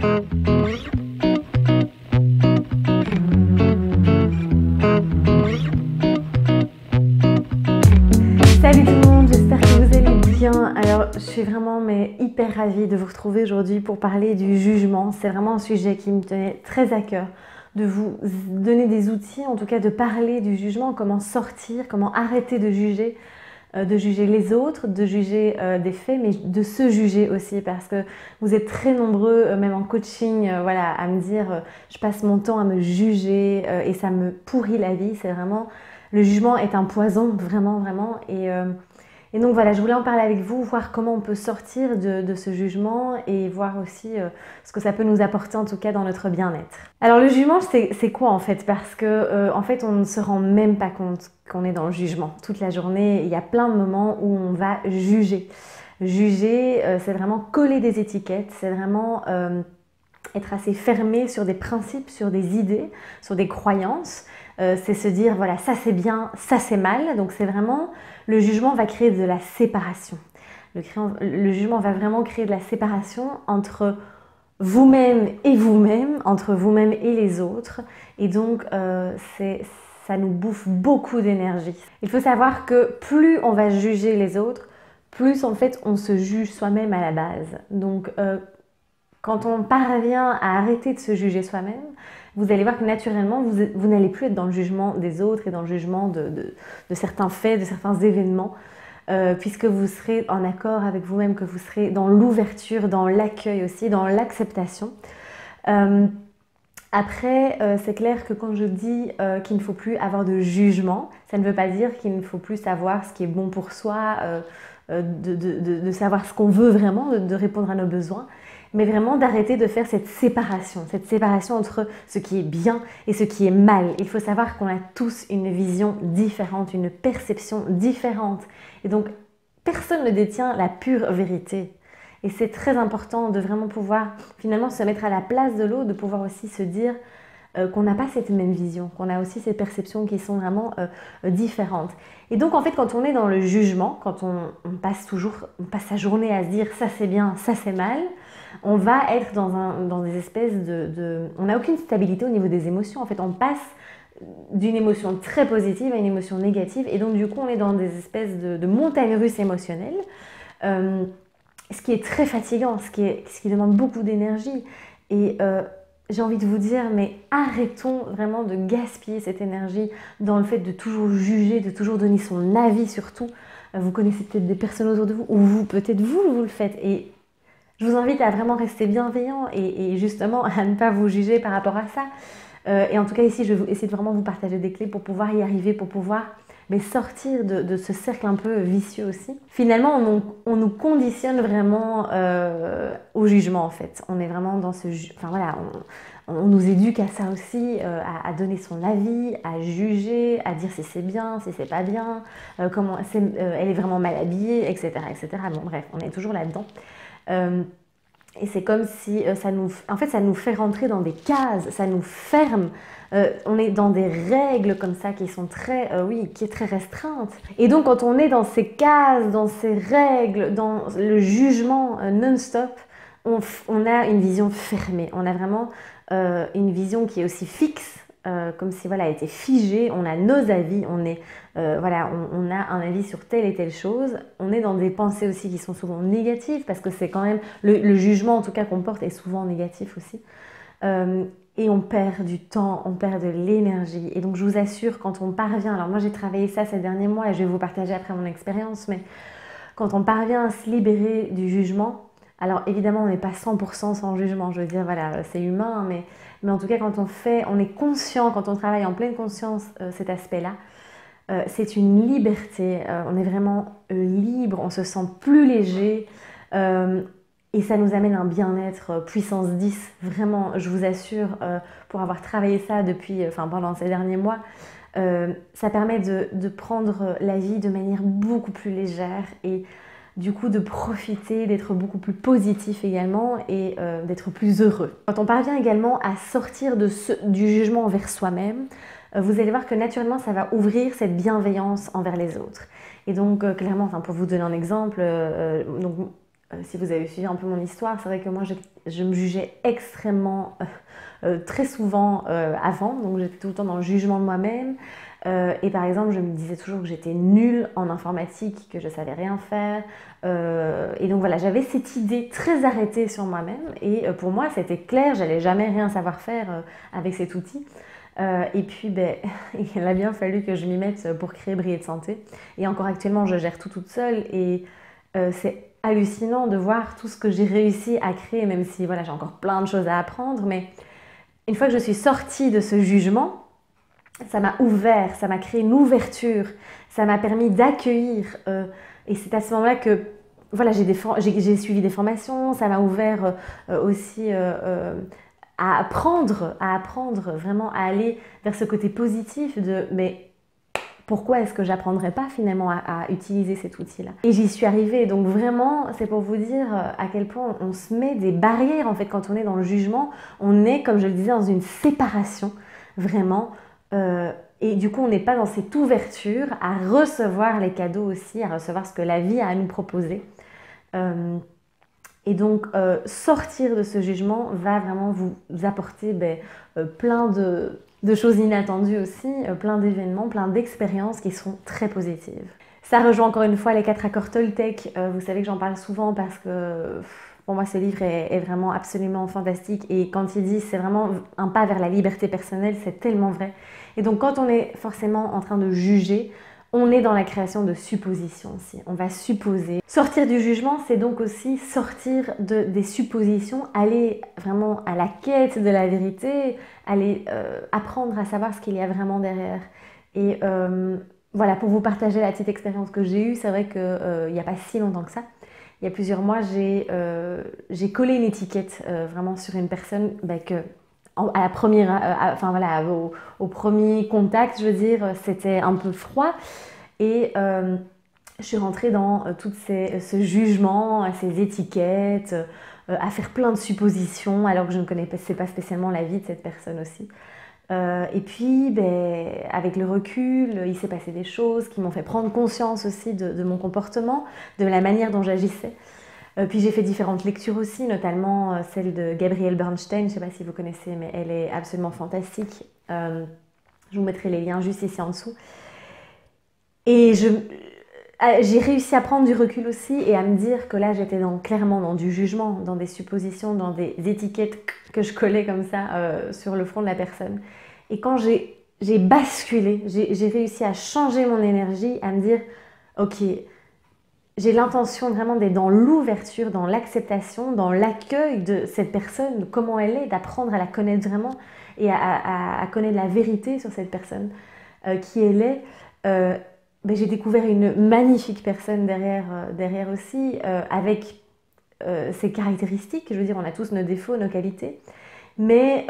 Salut tout le monde, j'espère que vous allez bien. Alors je suis vraiment hyper ravie de vous retrouver aujourd'hui pour parler du jugement. C'est vraiment un sujet qui me tenait très à cœur, de vous donner des outils, en tout cas de parler du jugement, comment sortir, comment arrêter de juger les autres, de juger des faits, mais de se juger aussi, parce que vous êtes très nombreux, même en coaching, voilà, à me dire je passe mon temps à me juger et ça me pourrit la vie. C'est vraiment, le jugement est un poison, vraiment, vraiment. Et donc voilà, je voulais en parler avec vous, voir comment on peut sortir de ce jugement et voir aussi ce que ça peut nous apporter, en tout cas dans notre bien-être. Alors le jugement, c'est quoi en fait? Parce que en fait, on ne se rend même pas compte qu'on est dans le jugement. Toute la journée, il y a plein de moments où on va juger. Juger, c'est vraiment coller des étiquettes, c'est vraiment être assez fermé sur des principes, sur des idées, sur des croyances. C'est se dire, voilà, ça c'est bien, ça c'est mal. Donc c'est vraiment, le jugement va créer de la séparation. Le jugement va vraiment créer de la séparation entre vous-même et vous-même, entre vous-même et les autres. Et donc ça nous bouffe beaucoup d'énergie. Il faut savoir que plus on va juger les autres, plus en fait on se juge soi-même à la base. Donc quand on parvient à arrêter de se juger soi-même, vous allez voir que naturellement, vous n'allez plus être dans le jugement des autres et dans le jugement de certains faits, de certains événements, puisque vous serez en accord avec vous-même, que vous serez dans l'ouverture, dans l'accueil aussi, dans l'acceptation. Après, c'est clair que quand je dis qu'il ne faut plus avoir de jugement, ça ne veut pas dire qu'il ne faut plus savoir ce qui est bon pour soi, de savoir ce qu'on veut vraiment, de répondre à nos besoins, mais vraiment d'arrêter de faire cette séparation entre ce qui est bien et ce qui est mal. Il faut savoir qu'on a tous une vision différente, une perception différente. Et donc, personne ne détient la pure vérité. Et c'est très important de vraiment pouvoir finalement se mettre à la place de l'autre, de pouvoir aussi se dire qu'on n'a pas cette même vision, qu'on a aussi ces perceptions qui sont vraiment différentes. Et donc en fait quand on est dans le jugement, quand on passe sa journée à se dire ça c'est bien, ça c'est mal, on va être dans des espèces on n'a aucune stabilité au niveau des émotions. En fait on passe d'une émotion très positive à une émotion négative et donc du coup on est dans des espèces de montagnes russes émotionnelles, ce qui est très fatigant, ce qui demande beaucoup d'énergie. Et j'ai envie de vous dire, mais arrêtons vraiment de gaspiller cette énergie dans le fait de toujours juger, de toujours donner son avis sur tout. Vous connaissez peut-être des personnes autour de vous, ou peut-être vous le faites. Et je vous invite à vraiment rester bienveillant et justement à ne pas vous juger par rapport à ça. Et en tout cas ici, je vais essayer de vraiment vous partager des clés pour pouvoir y arriver, pour pouvoir sortir de ce cercle un peu vicieux aussi. Finalement, on nous conditionne vraiment au jugement en fait. On est vraiment dans ce... Enfin voilà, on nous éduque à ça aussi, à donner son avis, à juger, à dire si c'est bien, si c'est pas bien, comment elle est vraiment mal habillée, etc., etc. Bon bref, on est toujours là-dedans. Et c'est comme si ça nous fait rentrer dans des cases, ça nous ferme. On est dans des règles comme ça qui sont qui est très restreinte. Et donc quand on est dans ces cases, dans ces règles, dans le jugement non-stop, on a une vision fermée. On a vraiment une vision qui est aussi fixe, comme si voilà, elle était figée. On a nos avis, on a un avis sur telle et telle chose. On est dans des pensées aussi qui sont souvent négatives parce que c'est quand même le jugement en tout cas qu'on porte est souvent négatif aussi. Et on perd du temps, on perd de l'énergie. Et donc je vous assure, quand on parvient, alors moi j'ai travaillé ça ces derniers mois et je vais vous partager après mon expérience, mais quand on parvient à se libérer du jugement, alors évidemment on n'est pas 100% sans jugement, je veux dire voilà, c'est humain, mais en tout cas quand on est conscient, quand on travaille en pleine conscience cet aspect-là, c'est une liberté, on est vraiment libre, on se sent plus léger. Et ça nous amène un bien-être puissance 10, vraiment, je vous assure, pour avoir travaillé ça pendant ces derniers mois, ça permet de prendre la vie de manière beaucoup plus légère et du coup de profiter, d'être beaucoup plus positif également et d'être plus heureux. Quand on parvient également à sortir du jugement envers soi-même, vous allez voir que naturellement ça va ouvrir cette bienveillance envers les autres. Et donc clairement, pour vous donner un exemple, si vous avez suivi un peu mon histoire, c'est vrai que moi je me jugeais extrêmement très souvent avant, donc j'étais tout le temps dans le jugement de moi-même. Et par exemple, je me disais toujours que j'étais nulle en informatique, que je savais rien faire. Et donc voilà, j'avais cette idée très arrêtée sur moi-même. Et pour moi, c'était clair, j'allais jamais rien savoir faire avec cet outil. Et puis, ben, il a bien fallu que je m'y mette pour créer Briller de Santé. Et encore actuellement, je gère tout toute seule. Et c'est hallucinant de voir tout ce que j'ai réussi à créer, même si voilà, j'ai encore plein de choses à apprendre. Mais une fois que je suis sortie de ce jugement, ça m'a ouvert, ça m'a créé une ouverture, ça m'a permis d'accueillir. Et c'est à ce moment-là que voilà, j'ai suivi des formations, ça m'a ouvert aussi à apprendre vraiment à aller vers ce côté positif de mais pourquoi est-ce que j'apprendrais pas finalement à utiliser cet outil-là? Et j'y suis arrivée, donc vraiment, c'est pour vous dire à quel point on se met des barrières en fait quand on est dans le jugement, on est, comme je le disais, dans une séparation, vraiment. Et du coup, on n'est pas dans cette ouverture à recevoir les cadeaux aussi, à recevoir ce que la vie a à nous proposer. Et donc, sortir de ce jugement va vraiment vous apporter plein de choses inattendues aussi, plein d'événements, plein d'expériences qui seront très positives. Ça rejoint encore une fois les 4 accords Toltec. Vous savez que j'en parle souvent parce que pour moi ce livre est vraiment absolument fantastique. Et quand il dit c'est vraiment un pas vers la liberté personnelle, c'est tellement vrai. Et donc quand on est forcément en train de juger, on est dans la création de suppositions aussi. On va supposer. Sortir du jugement, c'est donc aussi sortir des suppositions, aller vraiment à la quête de la vérité, aller apprendre à savoir ce qu'il y a vraiment derrière. Et voilà, pour vous partager la petite expérience que j'ai eue, c'est vrai qu'il n'y a pas si longtemps que ça. Il y a plusieurs mois, j'ai collé une étiquette vraiment sur une personne à la première, enfin voilà, au premier contact, je veux dire, c'était un peu froid. Et je suis rentrée dans tout ce jugement, ces étiquettes, à faire plein de suppositions, alors que je ne connaissais pas spécialement la vie de cette personne aussi. Et puis, avec le recul, il s'est passé des choses qui m'ont fait prendre conscience aussi de mon comportement, de la manière dont j'agissais. Puis j'ai fait différentes lectures aussi, notamment celle de Gabrielle Bernstein, je ne sais pas si vous connaissez, mais elle est absolument fantastique. Je vous mettrai les liens juste ici en dessous. Et j'ai réussi à prendre du recul aussi et à me dire que là j'étais clairement dans du jugement, dans des suppositions, dans des étiquettes que je collais comme ça sur le front de la personne. Et quand j'ai basculé, j'ai réussi à changer mon énergie, à me dire ok, j'ai l'intention vraiment d'être dans l'ouverture, dans l'acceptation, dans l'accueil de cette personne, de comment elle est, d'apprendre à la connaître vraiment et à connaître la vérité sur cette personne, qui elle est. J'ai découvert une magnifique personne derrière aussi, avec ses caractéristiques. Je veux dire, on a tous nos défauts, nos qualités. Mais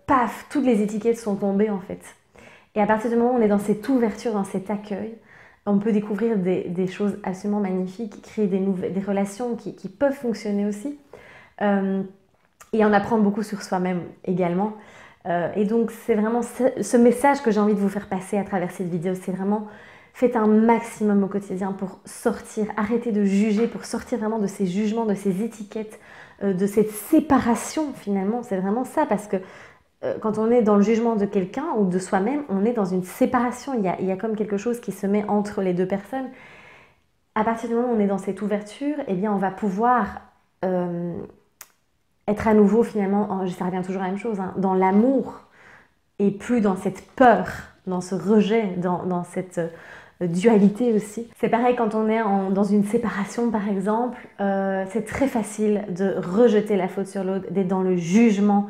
paf, toutes les étiquettes sont tombées en fait. Et à partir du moment où on est dans cette ouverture, dans cet accueil, on peut découvrir des choses absolument magnifiques, créer des relations qui peuvent fonctionner aussi. Et en apprendre beaucoup sur soi-même également. Et donc c'est vraiment ce message que j'ai envie de vous faire passer à travers cette vidéo. C'est vraiment, faites un maximum au quotidien pour sortir, arrêtez de juger, pour sortir vraiment de ces jugements, de ces étiquettes, de cette séparation finalement. C'est vraiment ça, parce que quand on est dans le jugement de quelqu'un ou de soi-même, on est dans une séparation. Il y a comme quelque chose qui se met entre les deux personnes. À partir du moment où on est dans cette ouverture, eh bien on va pouvoir être à nouveau finalement, ça revient toujours à la même chose, hein, dans l'amour et plus dans cette peur, dans ce rejet, dans cette dualité aussi. C'est pareil quand on est dans une séparation par exemple, c'est très facile de rejeter la faute sur l'autre, d'être dans le jugement.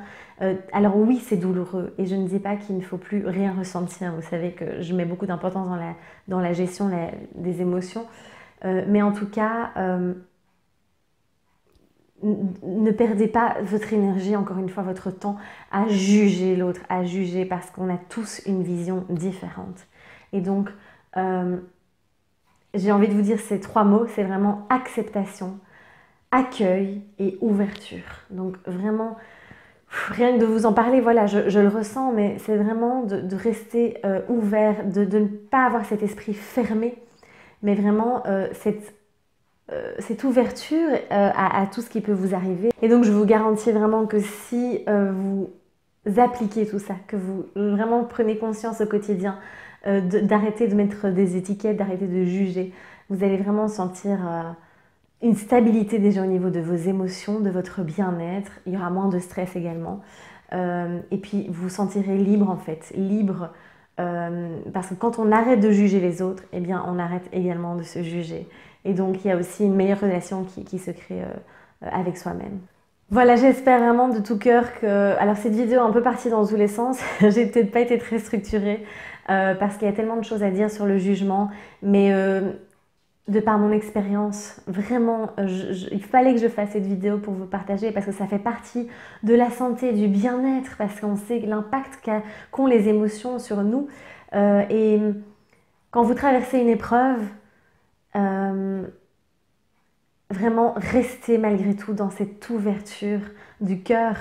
Alors oui, c'est douloureux et je ne dis pas qu'il ne faut plus rien ressentir. Vous savez que je mets beaucoup d'importance dans la gestion des émotions. Mais en tout cas, ne perdez pas votre énergie, encore une fois, votre temps à juger l'autre, à juger, parce qu'on a tous une vision différente. Et donc, j'ai envie de vous dire ces 3 mots, c'est vraiment acceptation, accueil et ouverture. Donc vraiment, rien que de vous en parler, voilà, je le ressens, mais c'est vraiment de rester ouvert, de ne pas avoir cet esprit fermé, mais vraiment cette cette ouverture à tout ce qui peut vous arriver. Et donc je vous garantis vraiment que si vous appliquez tout ça, que vous vraiment prenez conscience au quotidien d'arrêter de mettre des étiquettes, d'arrêter de juger, vous allez vraiment sentir une stabilité déjà au niveau de vos émotions, de votre bien-être. Il y aura moins de stress également. Et puis vous vous sentirez libre en fait, libre parce que quand on arrête de juger les autres, eh bien on arrête également de se juger. Et donc il y a aussi une meilleure relation qui se crée avec soi-même. Voilà, j'espère vraiment de tout cœur que... Alors cette vidéo est un peu partie dans tous les sens, j'ai peut-être pas été très structurée parce qu'il y a tellement de choses à dire sur le jugement, mais de par mon expérience, vraiment, il fallait que je fasse cette vidéo pour vous partager parce que ça fait partie de la santé, du bien-être, parce qu'on sait l'impact qu'ont les émotions sur nous. Et quand vous traversez une épreuve, vraiment restez malgré tout dans cette ouverture du cœur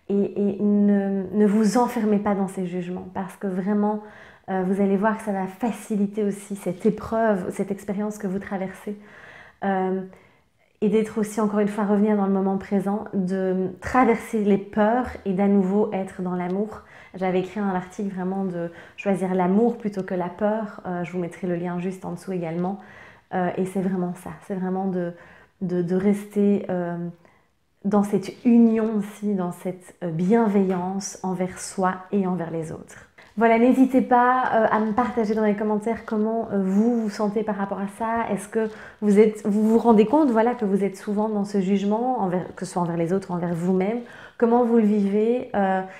et ne vous enfermez pas dans ces jugements parce que vraiment vous allez voir que ça va faciliter aussi cette épreuve, cette expérience que vous traversez et d'être aussi encore une fois revenir dans le moment présent, de traverser les peurs et d'à nouveau être dans l'amour. J'avais écrit un article vraiment de choisir l'amour plutôt que la peur, je vous mettrai le lien juste en dessous également et c'est vraiment ça, c'est vraiment de rester dans cette union aussi, dans cette bienveillance envers soi et envers les autres. Voilà, n'hésitez pas à me partager dans les commentaires comment vous vous sentez par rapport à ça. Est-ce que vous vous rendez compte voilà, que vous êtes souvent dans ce jugement, que ce soit envers les autres ou envers vous-même? Comment vous le vivez?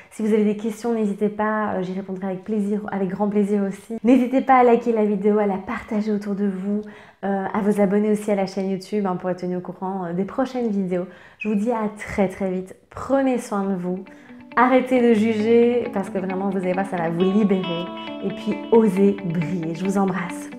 Si vous avez des questions, n'hésitez pas, j'y répondrai avec plaisir, avec grand plaisir aussi. N'hésitez pas à liker la vidéo, à la partager autour de vous, à vous abonner aussi à la chaîne YouTube pour être tenu au courant des prochaines vidéos. Je vous dis à très très vite. Prenez soin de vous. Arrêtez de juger parce que vraiment, vous allez voir, ça va vous libérer. Et puis, osez briller. Je vous embrasse.